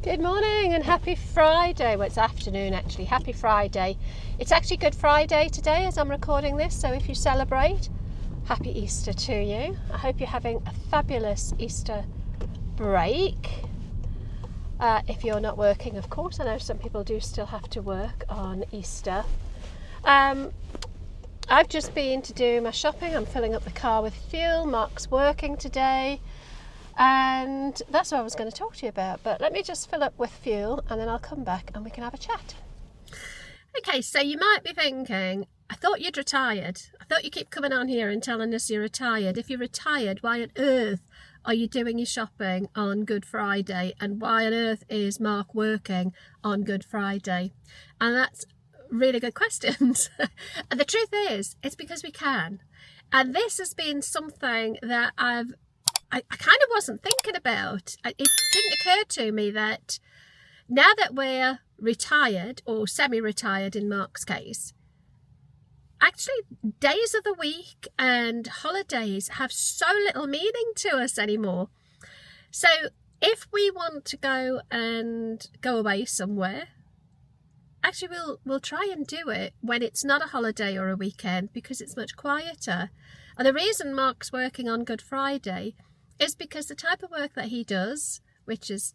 Good morning and happy Friday. Well, it's afternoon actually. Happy Friday. It's actually Good Friday today as I'm recording this, so if you celebrate, happy Easter to you. I hope you're having a fabulous Easter break. If you're not working, of course. I know some people do still have to work on Easter. I've just been to do my shopping. I'm filling up the car with fuel. Mark's working today. And that's what I was going to talk to you about, but let me just fill up with fuel and then I'll come back and we can have a chat. Okay, so you might be thinking, I thought you'd retired. I thought you keep coming on here and telling us you're retired. If you're retired, why on earth are you doing your shopping on Good Friday? And why on earth is Mark working on Good Friday? And that's really good questions. And the truth is, it's because we can. And this has been something that I kind of wasn't thinking about. It didn't occur to me that now that we're retired, or semi-retired in Mark's case, actually days of the week and holidays have so little meaning to us anymore. So if we want to go away somewhere, actually we'll try and do it when it's not a holiday or a weekend, because it's much quieter. And the reason Mark's working on Good Friday is because the type of work that he does, which is,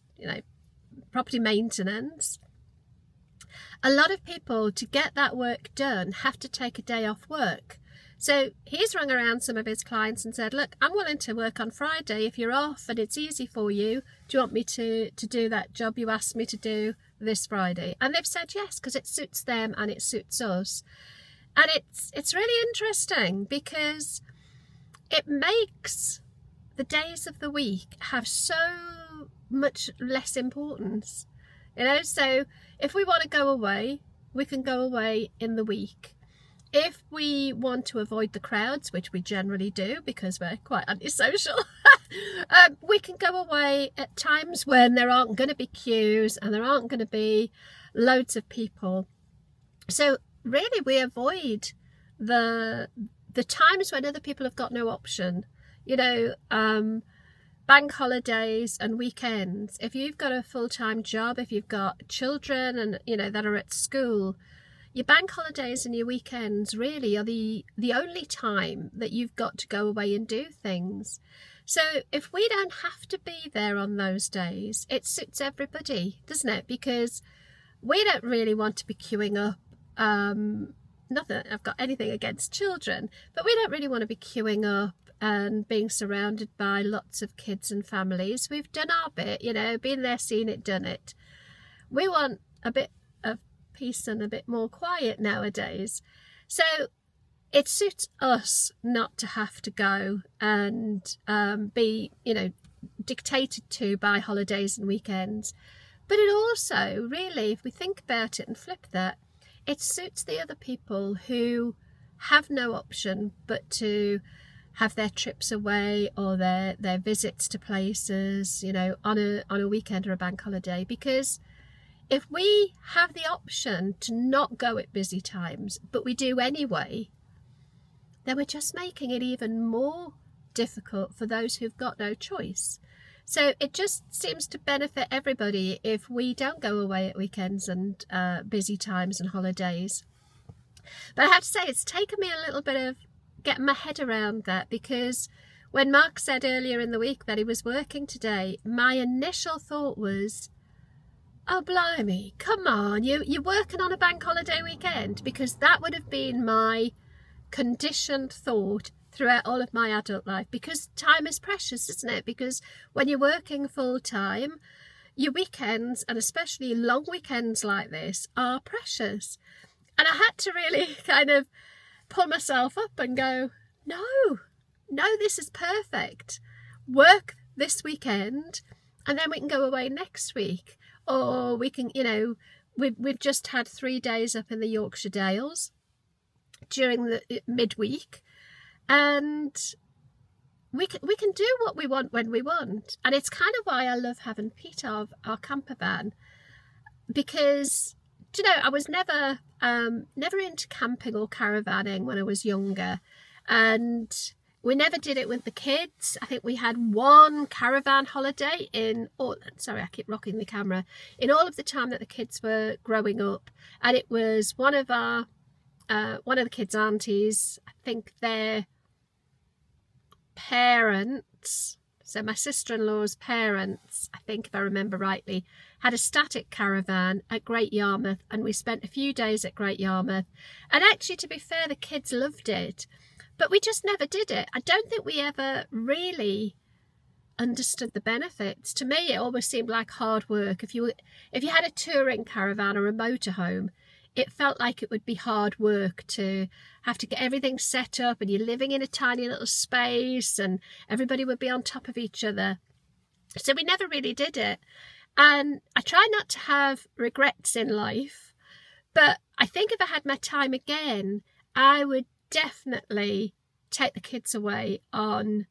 property maintenance, a lot of people, to get that work done, have to take a day off work. So he's rung around some of his clients and said, look, I'm willing to work on Friday if you're off and it's easy for you. Do you want me to do that job you asked me to do this Friday? And they've said yes, because it suits them and it suits us. And it's really interesting because it makes the days of the week have so much less importance. So if we want to go away, we can go away in the week. If we want to avoid the crowds, which we generally do because we're quite antisocial, we can go away at times when there aren't going to be queues and there aren't going to be loads of people. So really we avoid the times when other people have got no option. Bank holidays and weekends. If you've got a full-time job, if you've got children and that are at school, your bank holidays and your weekends really are the only time that you've got to go away and do things. So if we don't have to be there on those days, it suits everybody, doesn't it? Because we don't really want to be queuing up. Not that I've got anything against children, but we don't really want to be queuing up and being surrounded by lots of kids and families. We've done our bit, been there, seen it, done it. We want a bit of peace and a bit more quiet nowadays. So it suits us not to have to go and be, dictated to by holidays and weekends. But it also, really, if we think about it and flip that, it suits the other people who have no option but to have their trips away or their visits to places, on a weekend or a bank holiday. Because if we have the option to not go at busy times, but we do anyway, then we're just making it even more difficult for those who've got no choice. So it just seems to benefit everybody if we don't go away at weekends and busy times and holidays. But I have to say, it's taken me a little bit of getting my head around that, because when Mark said earlier in the week that he was working today, my initial thought was, oh blimey, come on, you're working on a bank holiday weekend? Because that would have been my conditioned thought throughout all of my adult life, because time is precious, isn't it? Because when you're working full time, your weekends, and especially long weekends like this, are precious. And I had to really kind of pull myself up and go, no, this is perfect. Work this weekend and then we can go away next week. Or we can, we've just had 3 days up in the Yorkshire Dales during the midweek, and we can do what we want when we want. And it's kind of why I love having Pete, our camper van, because I was never into camping or caravanning when I was younger, and We never did it with the kids. I think we had one caravan holiday in all, sorry, I keep rocking the camera, in all of the time that the kids were growing up. And it was one of the kids' aunties, I think their parents, so my sister-in-law's parents, I think if I remember rightly, had a static caravan at Great Yarmouth, and we spent a few days at Great Yarmouth. And actually, to be fair, the kids loved it, but we just never did it. I don't think we ever really understood the benefits. To me, it always seemed like hard work. If you had a touring caravan or a motorhome, it felt like it would be hard work to have to get everything set up, and you're living in a tiny little space and everybody would be on top of each other. So we never really did it. And I try not to have regrets in life, but I think if I had my time again, I would definitely take the kids away on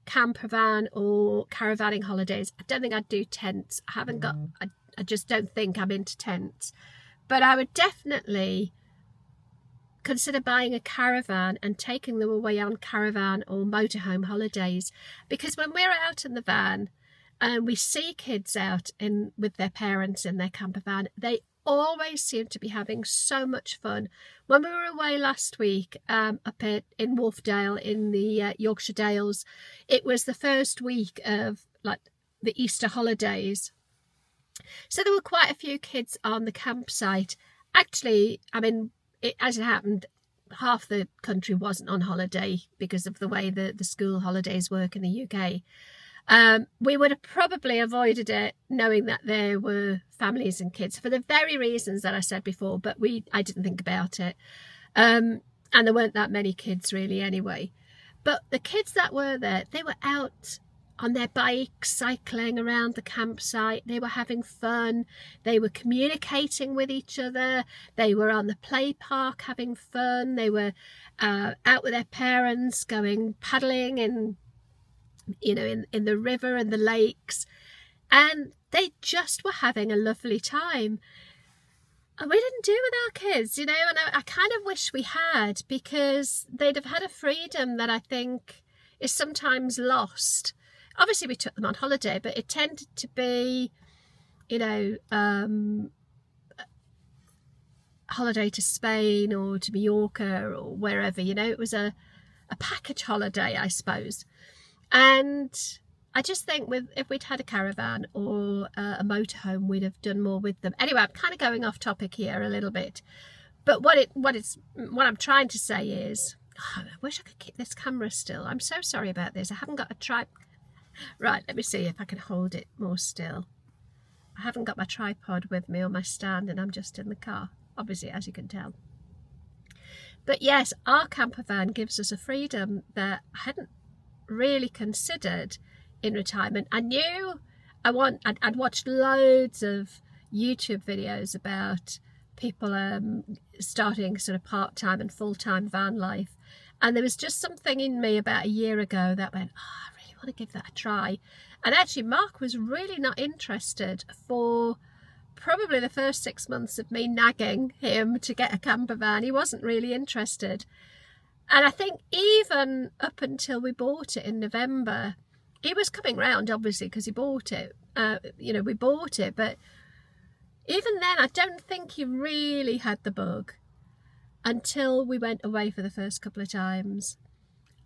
campervan or caravanning holidays. I don't think I'd do tents. I just don't think I'm into tents. But I would definitely consider buying a caravan and taking them away on caravan or motorhome holidays. Because when we're out in the van and we see kids out with their parents in their camper van, they always seem to be having so much fun. When we were away last week up in Wharfdale in the Yorkshire Dales, it was the first week of like the Easter holidays. So there were quite a few kids on the campsite. Actually, I mean, as it happened, half the country wasn't on holiday because of the way the school holidays work in the UK. We would have probably avoided it knowing that there were families and kids for the very reasons that I said before, but I didn't think about it. And there weren't that many kids really anyway. But the kids that were there, they were out on their bikes, cycling around the campsite. They were having fun. They were communicating with each other. They were on the play park having fun. They were out with their parents going paddling in the river and the lakes. And they just were having a lovely time. And we didn't do it with our kids, and I kind of wish we had, because they'd have had a freedom that I think is sometimes lost. Obviously, we took them on holiday, but it tended to be, holiday to Spain or to Mallorca or wherever, it was a package holiday, I suppose. And I just think if we'd had a caravan or a motorhome, we'd have done more with them. Anyway, I'm kind of going off topic here a little bit. But what I'm trying to say is, I wish I could keep this camera still. I'm so sorry about this. I haven't got a tripod. Right, let me see if I can hold it more still. I haven't got my tripod with me or my stand, and I'm just in the car, obviously, as you can tell. But yes, our camper van gives us a freedom that I hadn't really considered in retirement. I knew I'd watched loads of YouTube videos about people starting sort of part-time and full-time van life, and there was just something in me about a year ago that went, I really want to give that a try. And actually Mark was really not interested for probably the first 6 months of me nagging him to get a camper van. He wasn't really interested. And I think even up until we bought it in November, he was coming round, obviously, because he bought it. We bought it. But even then, I don't think he really had the bug until we went away for the first couple of times.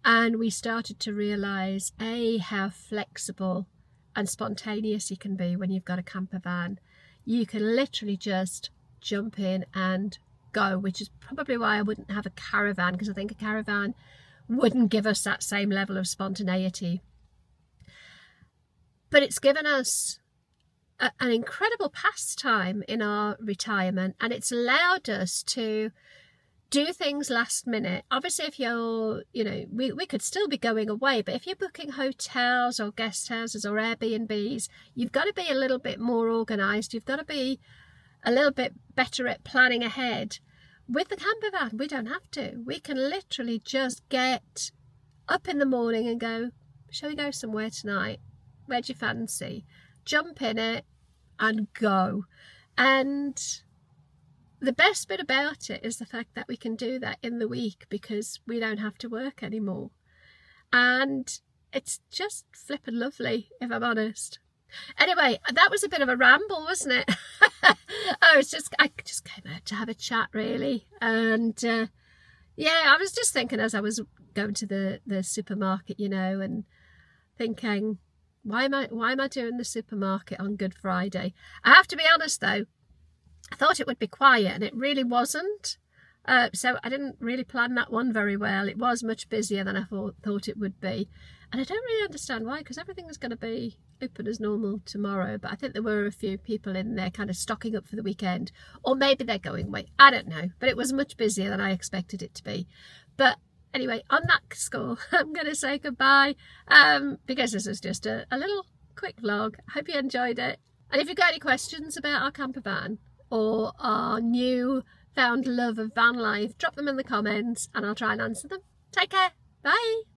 And we started to realise, how flexible and spontaneous you can be when you've got a camper van. You can literally just jump in and go, which is probably why I wouldn't have a caravan, because I think a caravan wouldn't give us that same level of spontaneity. But it's given us an incredible pastime in our retirement, and it's allowed us to do things last minute. Obviously, if you're, we could still be going away, but if you're booking hotels or guest houses or Airbnbs, you've got to be a little bit more organised. You've got to be a little bit better at planning ahead. With the camper van, we don't have to. We can literally just get up in the morning and go, shall we go somewhere tonight? Where do you fancy? Jump in it and go. And the best bit about it is the fact that we can do that in the week because we don't have to work anymore. and it's just flippin' lovely, if I'm honest. Anyway, that was a bit of a ramble, wasn't it? I just came out to have a chat, really. And yeah, I was just thinking as I was going to the supermarket, you know, and thinking, why am I doing the supermarket on Good Friday? I have to be honest though, I thought it would be quiet, and it really wasn't. So I didn't really plan that one very well. It was much busier than I thought it would be. And I don't really understand why, because everything is going to be open as normal tomorrow. But I think there were a few people in there kind of stocking up for the weekend. Or maybe they're going away. I don't know. But it was much busier than I expected it to be. But anyway, on that score, I'm going to say goodbye. Because this is just a little quick vlog. I hope you enjoyed it. And if you've got any questions about our camper van or our new found love of van life, drop them in the comments and I'll try and answer them. Take care. Bye.